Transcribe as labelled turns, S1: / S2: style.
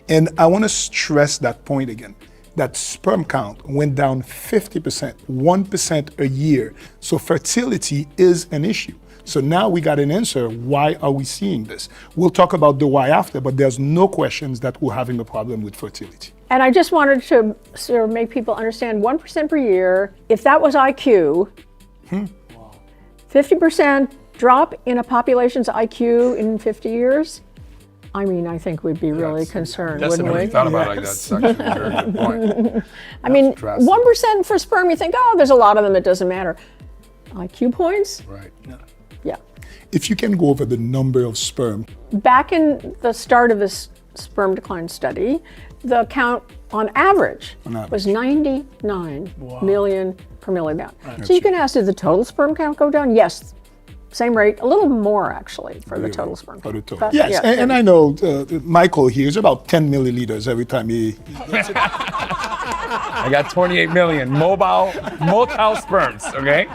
S1: And I want to stress that point again, that sperm count went down 50%, 1% a year. So fertility is an issue. So now we got an answer. Why are we seeing this? We'll talk about the why after, but there's no questions that we're having a problem with fertility.
S2: And I just wanted to sort of make people understand 1% per year, if that was IQ, 50% drop in a population's IQ in 50 years, I mean, I think we'd be really concerned,
S3: That's
S2: wouldn't
S3: never
S2: we?
S3: thought about it like that. That's actually a very good point.
S2: I mean,
S3: drastic.
S2: 1% for sperm, you think, oh, there's a lot of them, it doesn't matter. IQ points?
S3: Right.
S2: Yeah.
S1: If you can go over the number of sperm,
S2: Back in the start of this sperm decline study, the count on average was 99 million per million. So you can ask, did the total sperm count go down? Yes. Same rate, a little more actually for the total sperm count. But,
S1: yes,
S2: yeah.
S1: and I know Michael here is about 10 milliliters every time he.
S3: I got 28 million mobile sperms, okay?